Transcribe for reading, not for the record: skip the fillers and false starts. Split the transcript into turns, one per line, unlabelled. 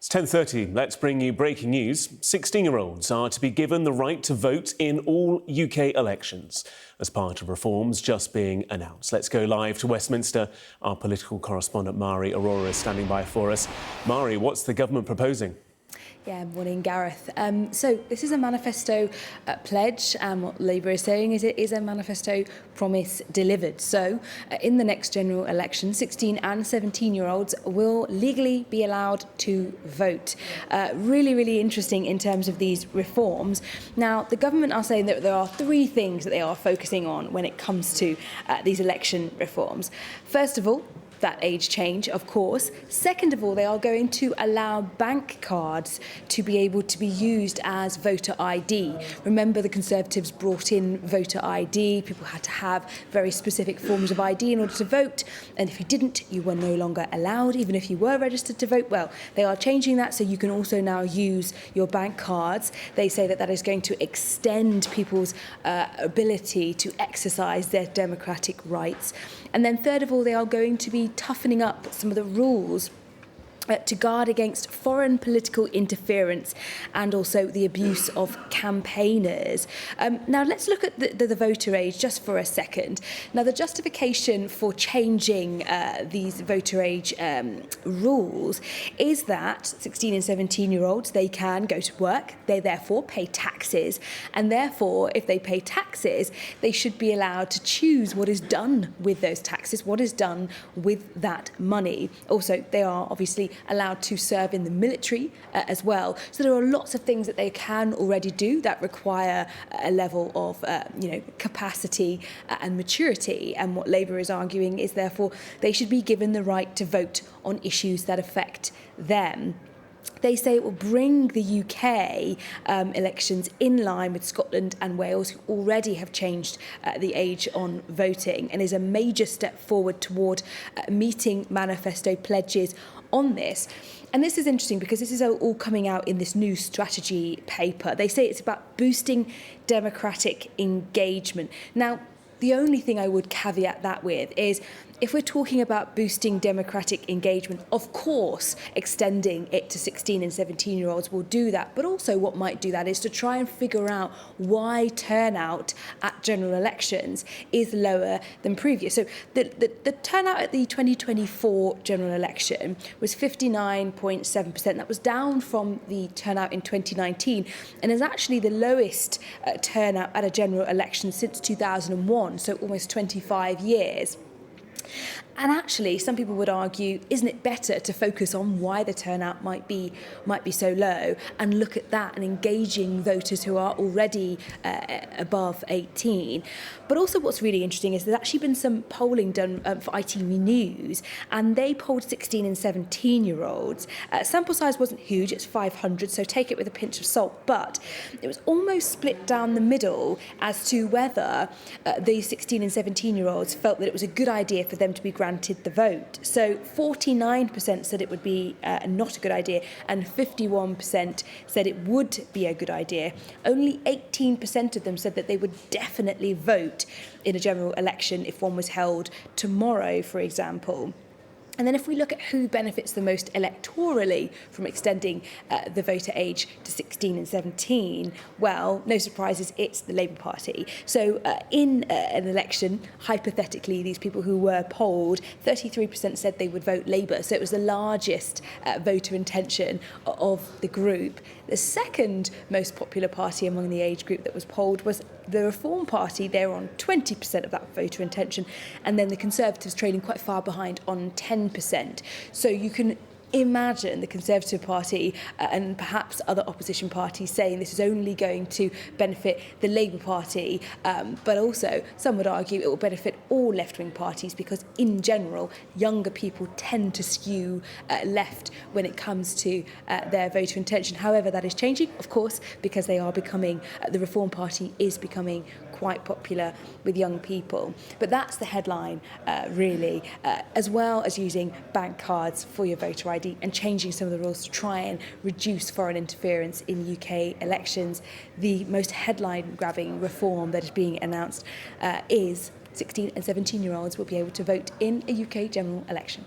It's 10:30. Let's bring you breaking news. 16-year-olds are to be given the right to vote in all UK elections as part of reforms just being announced. Let's go live to Westminster. Our political correspondent Mari Aurora is standing by for us. Mari, what's the government proposing?
Yeah, morning, Gareth. So this is a manifesto pledge, and what Labour is saying is it is a manifesto promise delivered. So in the next general election, 16 and 17-year-olds will legally be allowed to vote. Really interesting in terms of these reforms. Now, the government are saying that there are three things that they are focusing on when it comes to these election reforms. First of all, that age change, of course. Second of all, they are going to allow bank cards to be able to be used as voter ID. Remember, the Conservatives brought in voter ID. People had to have very specific forms of ID in order to vote, and if you didn't, you were no longer allowed, even if you were registered to vote. Well, they are changing that, so you can also now use your bank cards. They say that that is going to extend people's ability to exercise their democratic rights. And then third of all, they are going to be toughening up some of the rules to guard against foreign political interference and also the abuse of campaigners. Now, let's look at the voter age just for a second. Now, the justification for changing these voter age rules is that 16 and 17-year-olds, they can go to work, they therefore pay taxes, and therefore, if they pay taxes, they should be allowed to choose what is done with those taxes, what is done with that money. Also, they are obviously allowed to serve in the military as well. So there are lots of things that they can already do that require a level of capacity and maturity. And what Labour is arguing is therefore they should be given the right to vote on issues that affect them. They say it will bring the UK elections in line with Scotland and Wales, who already have changed the age on voting, and is a major step forward toward meeting manifesto pledges on this. And this is interesting because this is all coming out in this new strategy paper. They say it's about boosting democratic engagement. Now, the only thing I would caveat that with is if we're talking about boosting democratic engagement, of course, extending it to 16 and 17-year-olds will do that. But also what might do that is to try and figure out why turnout at general elections is lower than previous. So the turnout at the 2024 general election was 59.7%. That was down from the turnout in 2019 and is actually the lowest turnout at a general election since 2001, so almost 25 years. And actually, some people would argue, isn't it better to focus on why the turnout might be so low and look at that and engaging voters who are already above 18? But also what's really interesting is there's actually been some polling done for ITV News, and they polled 16 and 17-year-olds. Sample size wasn't huge, it's 500, so take it with a pinch of salt, but it was almost split down the middle as to whether these 16 and 17-year-olds felt that it was a good idea for them to be granted the vote. So 49% said it would be not a good idea, and 51% said it would be a good idea. Only 18% of them said that they would definitely vote in a general election if one was held tomorrow, for example. And then if we look at who benefits the most electorally from extending the voter age to 16 and 17, well, no surprises, it's the Labour Party. So in an election, hypothetically, these people who were polled, 33% said they would vote Labour. So it was the largest voter intention of the group. The second most popular party among the age group that was polled was the Reform Party. They're on 20% of that voter intention, and then the Conservatives trailing quite far behind on 10%. So you can imagine the Conservative Party and perhaps other opposition parties saying this is only going to benefit the Labour Party, but also some would argue it will benefit all left-wing parties because in general younger people tend to skew left when it comes to their voter intention. However, that is changing, of course, because they are becoming, the Reform Party is becoming quite popular with young people. But that's the headline, really, as well as using bank cards for your voter ID and changing some of the rules to try and reduce foreign interference in UK elections. The most headline-grabbing reform that is being announced is 16 and 17-year-olds will be able to vote in a UK general election.